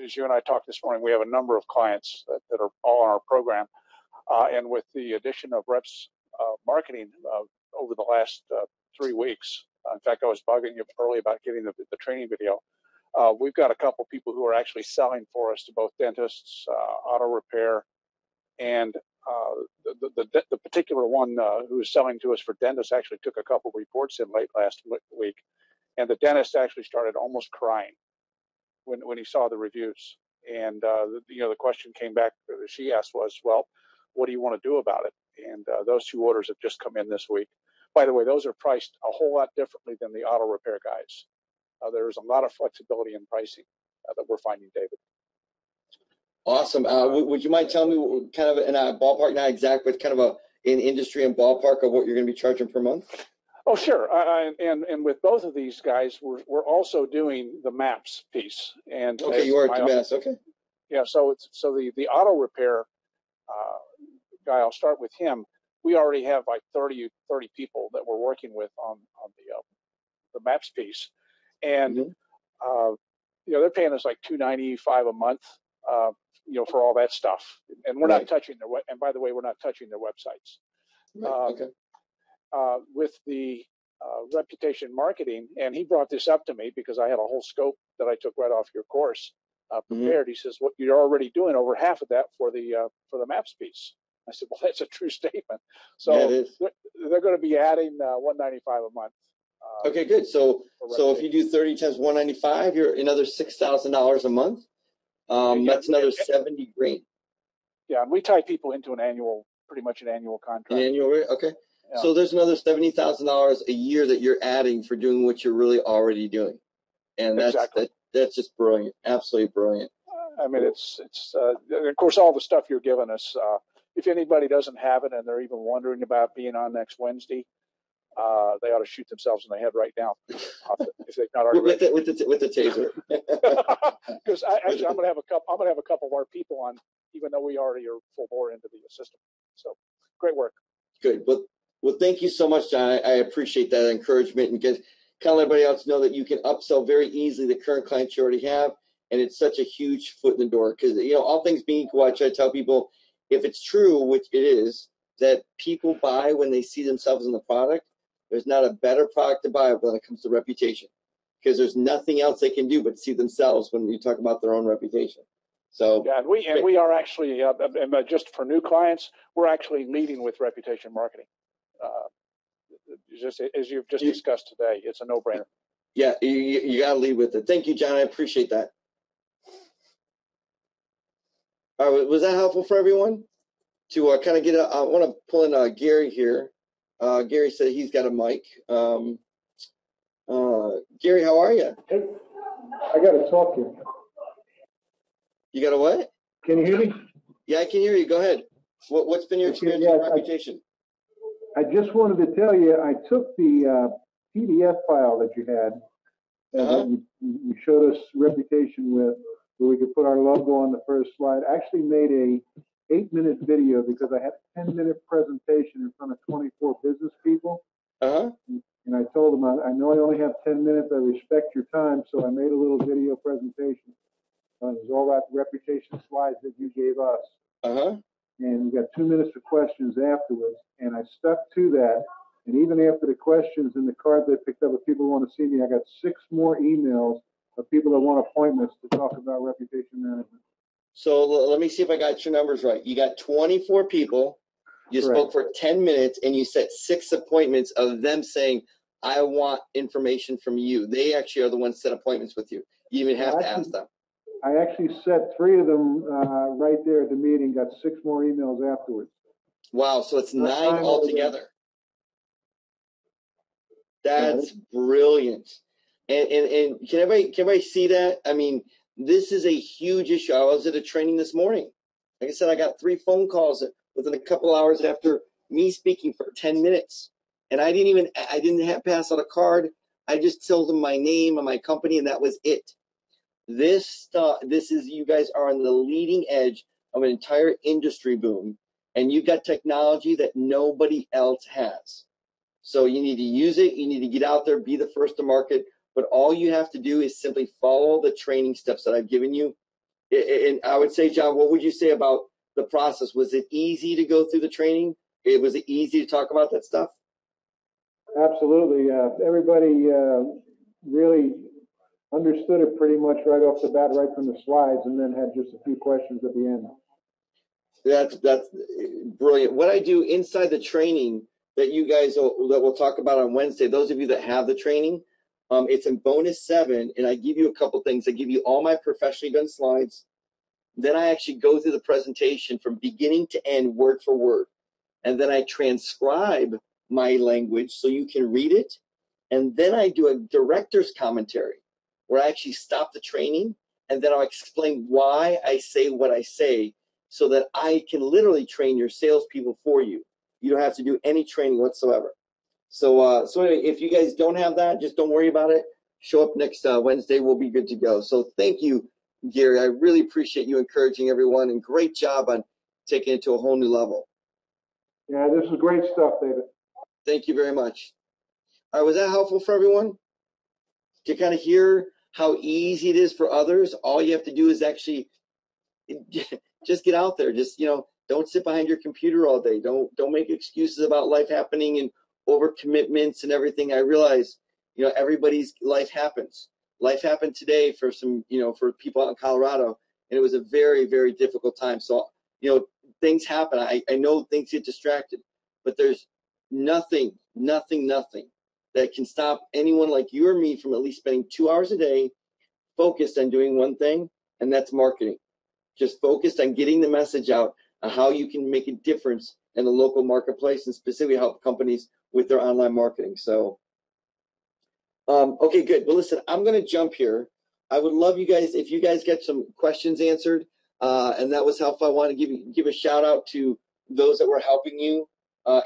as you and I talked this morning, we have a number of clients that are all on our program, and with the addition of Reps Marketing over the last 3 weeks. In fact, I was bugging you early about getting the training video. We've got a couple people who are actually selling for us to both dentists, auto repair, and the particular one who is selling to us for dentists actually took a couple reports in late last week, and the dentist actually started almost crying when he saw the reviews. And the question came back she asked was, well, what do you want to do about it? And those 2 orders have just come in this week. By the way, those are priced a whole lot differently than the auto repair guys. There's a lot of flexibility in pricing that we're finding, David. Awesome. Would you mind telling me kind of in a ballpark, not exact, but kind of an industry and ballpark of what you're going to be charging per month? Oh, sure. And with both of these guys, we're also doing the maps piece. And okay, you are at the maps. Okay. Yeah. So the auto repair guy, I'll start with him. We already have like 30 people that we're working with on the maps piece, and they're paying us like $295 a month. For all that stuff, and we're not touching their and by the way, we're not touching their websites. Okay. With the reputation marketing, and he brought this up to me because I had a whole scope that I took right off your course prepared. He says, "What you're already doing over half of that for the maps piece." I said, "Well, that's a true statement." So they're going to be adding $195 a month. Okay, good. So if you do 30 times 195, you're another $6,000 a month. That's another 70 grand. Yeah, and we tie people into pretty much an annual contract. An annual rate, okay. Yeah. So there's another $70,000 a year that you're adding for doing what you're really already doing, and that's just brilliant, absolutely brilliant. I mean, it's of course all the stuff you're giving us. If anybody doesn't have it and they're even wondering about being on next Wednesday, they ought to shoot themselves in the head right now if they've not already. with the taser. Because I'm going to have a couple of our people on, even though we already are full bore into the system. So great work. Good. Well, thank you so much, John. I appreciate that encouragement, and kind of let everybody else know that you can upsell very easily the current clients you already have, and it's such a huge foot in the door. Because all things being equal, I try to tell people, if it's true, which it is, that people buy when they see themselves in the product. There's not a better product to buy when it comes to reputation, because there's nothing else they can do but see themselves when you talk about their own reputation. So yeah, and we are actually just for new clients, we're actually leading with reputation marketing. Just as you've just discussed today, it's a no-brainer. Yeah, you got to lead with it. Thank you, John. I appreciate that. All right, was that helpful for everyone? To kind of get I want to pull in Gary here. Gary said he's got a mic. Gary, how are you? Hey, I got to talk to you. You got a what? Can you hear me? Yeah, I can hear you. Go ahead. What's been your experience with reputation? I just wanted to tell you, I took the PDF file that you had, and you showed us reputation with, where we could put our logo on the first slide. I actually made a 8-minute video because I had a 10-minute presentation in front of 24 business people. And I told them, I know I only have 10 minutes. I respect your time, so I made a little video presentation. It was all that reputation slides that you gave us. And we got 2 minutes for questions afterwards. And I stuck to that. And even after the questions and the card they picked up, if people want to see me, I got 6 more emails of people that want appointments to talk about reputation management. So let me see if I got your numbers right. You got 24 people. You spoke for 10 minutes, and you set 6 appointments of them saying, I want information from you. They actually are the ones that set appointments with you. You even have to ask them. I actually set 3 of them right there at the meeting, got 6 more emails afterwards. Wow, so it's 9 altogether. That's brilliant. And can everybody see that? I mean, this is a huge issue. I was at a training this morning. Like I said, I got 3 phone calls within a couple hours after me speaking for 10 minutes. And I didn't have to pass out a card. I just told them my name and my company, and that was it. This is, you guys are on the leading edge of an entire industry boom. and you've got technology that nobody else has. So you need to use it. You need to get out there, be the first to market. But all you have to do is simply follow the training steps that I've given you. And I would say, John, what would you say about the process? Was it easy to go through the training? Was it easy to talk about that stuff? Absolutely. Everybody really understood it pretty much right off the bat, right from the slides, and then had just a few questions at the end. That's brilliant. What I do inside the training that you guys that we'll talk about on Wednesday, those of you that have the training, it's in bonus 7, and I give you a couple things. I give you all my professionally done slides. Then I actually go through the presentation from beginning to end, word for word. And then I transcribe my language so you can read it. And then I do a director's commentary where I actually stop the training, and then I'll explain why I say what I say so that I can literally train your salespeople for you. You don't have to do any training whatsoever. So anyway, if you guys don't have that, just don't worry about it. Show up next Wednesday. We'll be good to go. So thank you, Gary. I really appreciate you encouraging everyone, and great job on taking it to a whole new level. Yeah, this is great stuff, David. Thank you very much. All right, was that helpful for everyone? To kind of hear how easy it is for others? All you have to do is actually just get out there. Just, don't sit behind your computer all day. Don't make excuses about life happening and over commitments and everything. I realize, everybody's life happens. Life happened today for some, for people out in Colorado, and it was a very, very difficult time. So, things happen. I know things get distracted, but there's nothing that can stop anyone like you or me from at least spending 2 hours a day focused on doing one thing, and that's marketing. Just focused on getting the message out on how you can make a difference in the local marketplace and specifically help companies with their online marketing. So, okay, good. Well, listen, I'm going to jump here. I would love you guys, if you guys get some questions answered, and that was helpful. I want to give a shout out to those that were helping you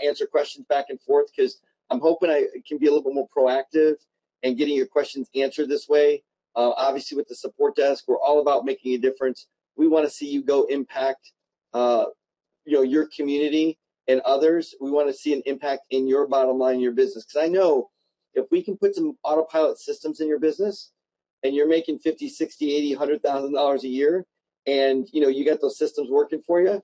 answer questions back and forth, because I'm hoping I can be a little bit more proactive and getting your questions answered this way. Obviously, with the support desk, we're all about making a difference. We want to see you go impact, your community and others. We want to see an impact in your bottom line in your business, because I know if we can put some autopilot systems in your business, and you're making $50, $60, $80, $100,000 a year, and you got those systems working for you,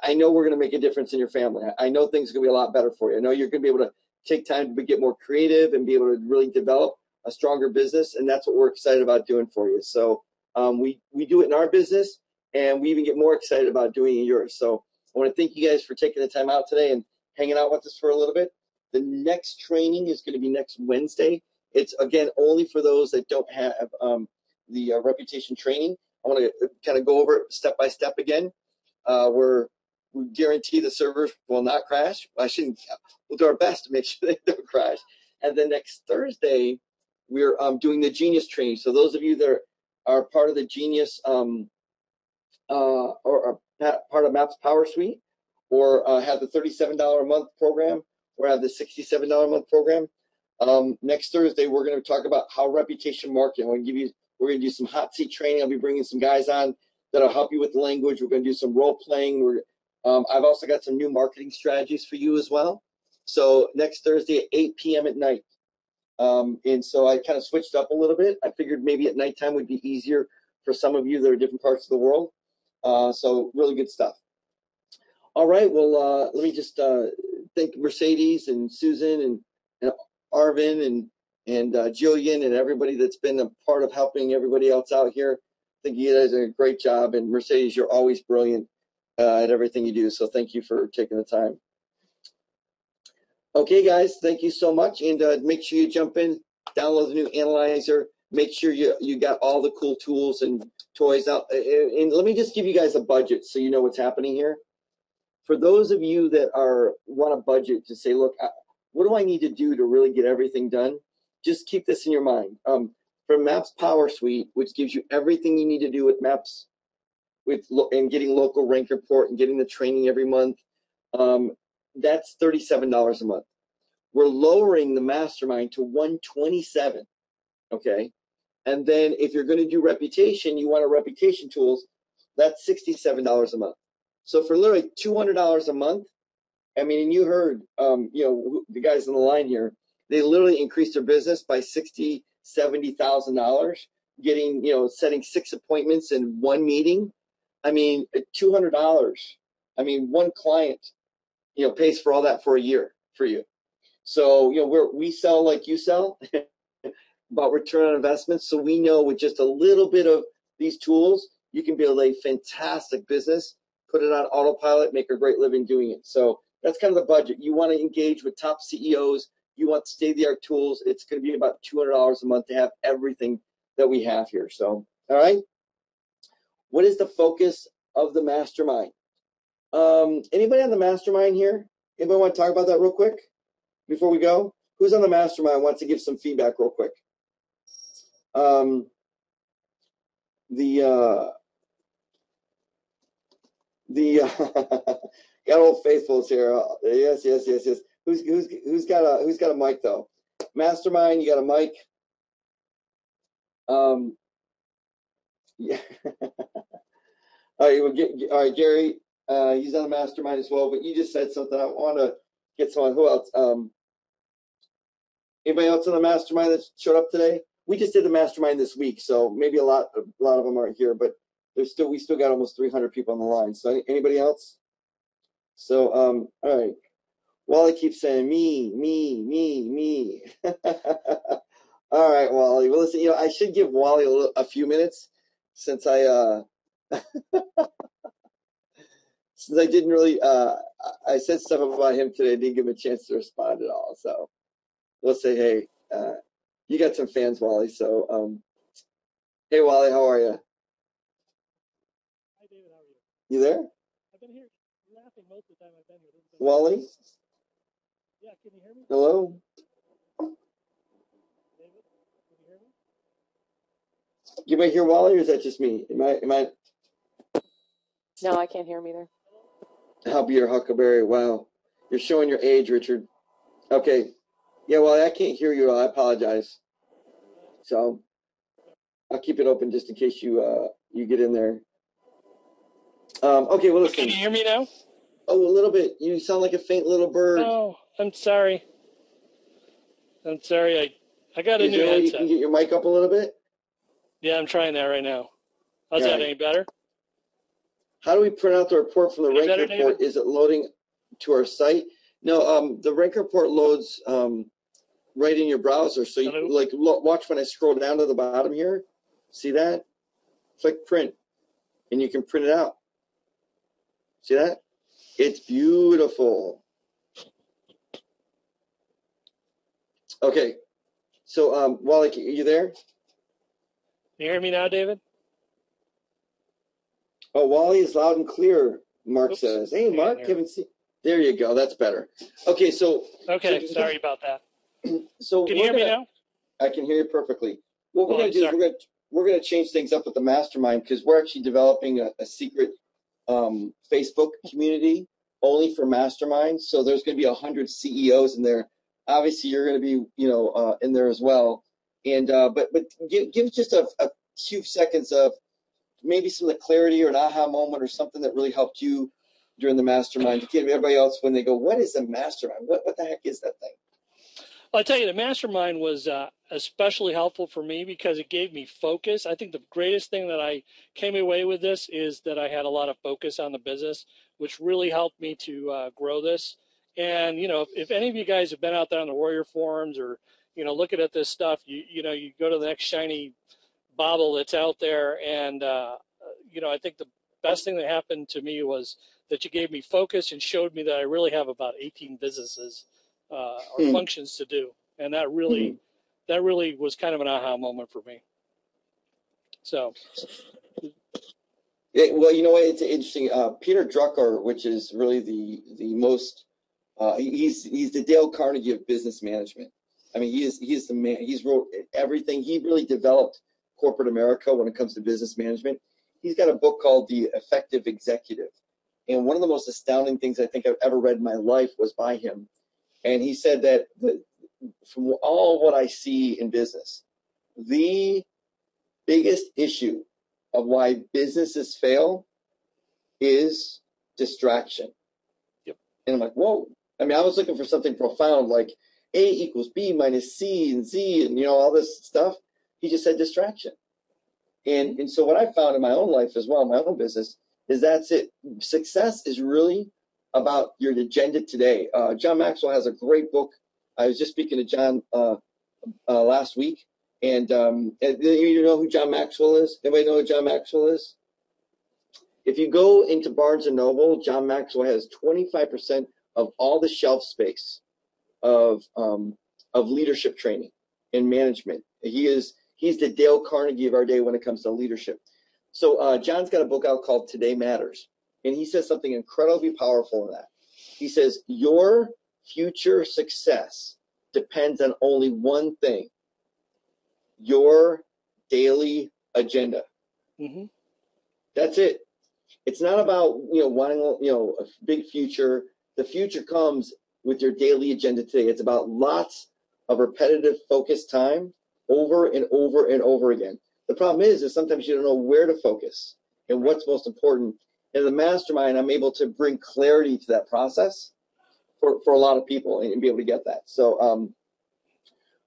I know we're going to make a difference in your family. I know things are going to be a lot better for you. I know you're going to be able to take time to get more creative and be able to really develop a stronger business, and that's what we're excited about doing for you. So we do it in our business, and we even get more excited about doing it in yours. So I want to thank you guys for taking the time out today and hanging out with us for a little bit. The next training is going to be next Wednesday. It's, again, only for those that don't have the reputation training. I want to kind of go over it step by step again. We guarantee the servers will not crash. We'll do our best to make sure they don't crash. And then next Thursday, we're doing the Genius training. So those of you that are part of the Genius or part of MAP's Power Suite, or have the $37 a month program, or have the $67 a month program, next Thursday we're going to talk about how reputation marketing. We're going to do some hot seat training. I'll be bringing some guys on that'll help you with the language. We're going to do some role playing. I've also got some new marketing strategies for you as well. So next Thursday at 8 p.m. at night. And so I kind of switched up a little bit. I figured maybe at nighttime would be easier for some of you that are different parts of the world. So really good stuff. All right. Well, let me just thank Mercedes and Susan and Arvin and Jillian and everybody that's been a part of helping everybody else out here. I think you guys are a great job. And Mercedes, you're always brilliant at everything you do. So thank you for taking the time. Okay, guys, thank you so much. And make sure you jump in, download the new analyzer. Make sure you got all the cool tools and toys out. And let me just give you guys a budget so you know what's happening here. For those of you that want a budget to say, look, what do I need to do to really get everything done? Just keep this in your mind. For MAP's Power Suite, which gives you everything you need to do with MAP's, and getting local rank report and getting the training every month, that's $37 a month. We're lowering the mastermind to $127. Okay, and then if you're going to do reputation, you want a reputation tools, that's $67 a month. So for literally $200 a month, I mean, and you heard, the guys on the line here, they literally increased their business by $60,000, $70,000, getting, setting 6 appointments in one meeting. I mean, $200. I mean, one client, pays for all that for a year for you. So, we sell like you sell about return on investment. So we know with just a little bit of these tools, you can build a fantastic business, put it on autopilot, make a great living doing it. So that's kind of the budget. You want to engage with top CEOs. You want state-of-the-art tools. It's going to be about $200 a month to have everything that we have here. So, all right. What is the focus of the mastermind? Anybody on the mastermind here? Anybody want to talk about that real quick before we go? Who's on the mastermind wants to give some feedback real quick? Got old faithfuls here. Yes. Who's got a mic though? Mastermind, you got a mic. Yeah. All right, Gary. He's on the mastermind as well. But you just said something. I want to get someone. Who else? Anybody else on the mastermind that showed up today? We just did the mastermind this week, so maybe a lot of them aren't here. But we still got almost 300 people on the line. So anybody else? So all right. Wally keeps saying me. All right, Wally. Well, listen. I should give Wally a few minutes since I since I didn't really I said stuff about him today. I didn't give him a chance to respond at all. So we'll say, hey, you got some fans, Wally. So hey, Wally, how are you? Hi, David. How are you? You there? I've been here laughing most of the time I've been here. Wally? Yeah, can you hear me? Hello? David, can you hear me? You might hear Wally, or is that just me? Am I? No, I can't hear him either. I'll be your Huckleberry. Wow. You're showing your age, Richard. Okay. Yeah, Wally, I can't hear you at all. I apologize. So I'll keep it open just in case you get in there. Okay, well, listen. Can you hear me now? Oh, a little bit. You sound like a faint little bird. Oh, I'm sorry. I got a Is new there a way you headset. can get your mic up a little bit? Yeah, I'm trying that right now. How's All that? right. Any better? How do we print out the report from the rank better, report? David? Is it loading to our site? No, the rank report loads right in your browser. So you watch when I scroll down to the bottom here. See that? Click print, and you can print it out. See that? It's beautiful. Okay. So Wally, are you there? Can you hear me now, David? Oh, Wally is loud and clear, Mark Oops. says. Hey, Hang on Mark, there. haven't seen. There you go. That's better. Okay, so. Okay, sorry about that. So Can you hear me now? I can hear you perfectly. What we're Oh, going to do is we're going to change things up with the mastermind because we're actually developing a secret Facebook community only for masterminds. So there's going to be 100 CEOs in there. Obviously, you're going to be in there as well. And but give just a few seconds of maybe some of the clarity or an aha moment or something that really helped you during the mastermind to give everybody else when they go, what is a mastermind? What the heck is that thing? I'll tell you, the mastermind was especially helpful for me because it gave me focus. I think the greatest thing that I came away with this is that I had a lot of focus on the business, which really helped me to grow this. And, if any of you guys have been out there on the Warrior Forums or, looking at this stuff, you go to the next shiny bauble that's out there. And, I think the best thing that happened to me was that you gave me focus and showed me that I really have about 18 businesses or functions to do. And that really was kind of an aha moment for me. So. Yeah, well, you know what? It's interesting. Peter Drucker, which is really the most, he's the Dale Carnegie of business management. I mean, he is the man. He's wrote everything. He really developed corporate America when it comes to business management. He's got a book called The Effective Executive. And one of the most astounding things I think I've ever read in my life was by him. And he said that from all what I see in business, the biggest issue of why businesses fail is distraction. Yep. And I'm like, whoa. I mean, I was looking for something profound like A equals B minus C and Z and, all this stuff. He just said distraction. And so what I found in my own life as well, my own business, is that's it. Success is really about your agenda today. John Maxwell has a great book. I was just speaking to John last week. And you know who John Maxwell is? Anybody know who John Maxwell is? If you go into Barnes & Noble, John Maxwell has 25% of all the shelf space of leadership training and management. He's the Dale Carnegie of our day when it comes to leadership. So John's got a book out called Today Matters, and he says something incredibly powerful in that. He says, your future success depends on only one thing: your daily agenda. Mm-hmm. That's it. It's not about wanting a big future. The future comes with your daily agenda today. It's about lots of repetitive focused time over and over and over again. The problem is sometimes you don't know where to focus and what's most important. In the mastermind, I'm able to bring clarity to that process for a lot of people and be able to get that. So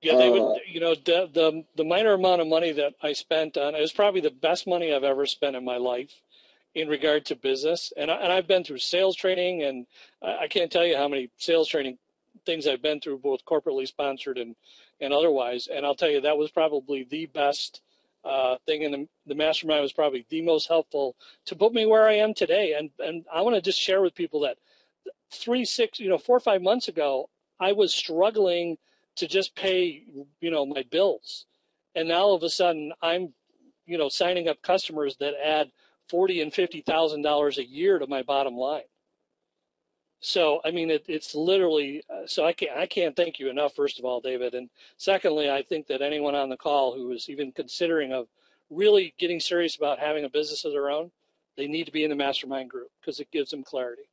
yeah, they would, the minor amount of money that I spent on, it was probably the best money I've ever spent in my life in regard to business. And I've been through sales training, and I can't tell you how many sales training things I've been through, both corporately sponsored and otherwise. And I'll tell you, that was probably the best thing. And the mastermind was probably the most helpful to put me where I am today. And I want to just share with people that 4 or 5 months ago, I was struggling to just pay, my bills. And now all of a sudden I'm, signing up customers that add $40,000 and $50,000 a year to my bottom line. So, I mean, it's literally, so I can't thank you enough, first of all, David. And secondly, I think that anyone on the call who is even considering of really getting serious about having a business of their own, they need to be in the mastermind group because it gives them clarity.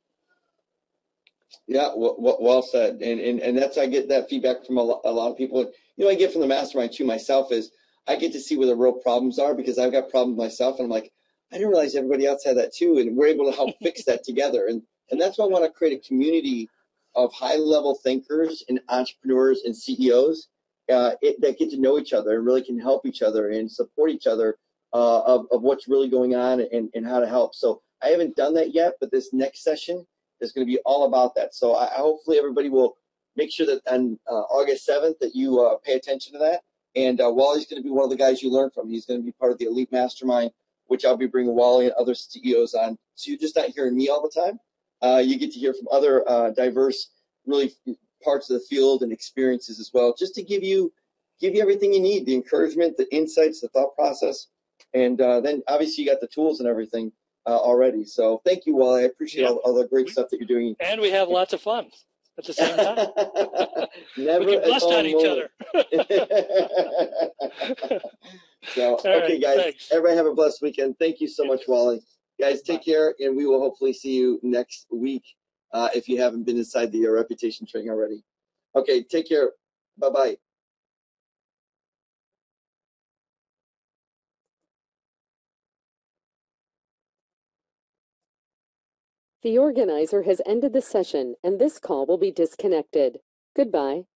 Yeah, well said. And that's, I get that feedback from a lot of people. I get from the mastermind too myself is I get to see where the real problems are because I've got problems myself. And I'm like, I didn't realize everybody else had that too. And we're able to help fix that together. And that's why I want to create a community of high-level thinkers and entrepreneurs and CEOs that get to know each other and really can help each other and support each other of what's really going on and how to help. So I haven't done that yet, but this next session is going to be all about that. So I hopefully everybody will make sure that on August 7th that you pay attention to that. And Wally's going to be one of the guys you learn from. He's going to be part of the Elite Mastermind, which I'll be bringing Wally and other CEOs on. So you're just not hearing me all the time. You get to hear from other diverse, really parts of the field and experiences as well, just to give you everything you need, the encouragement, the insights, the thought process. And then obviously you got the tools and everything already. So thank you, Wally. I appreciate all the great stuff that you're doing. And we have lots of fun at the same time. Never we can bust on each moment. other. So, okay, guys, thanks. Everybody have a blessed weekend. Thank you so much, Wally. Guys, take care, and we will hopefully see you next week if you haven't been inside the reputation training already. Okay, take care. Bye-bye. The organizer has ended the session, and this call will be disconnected. Goodbye.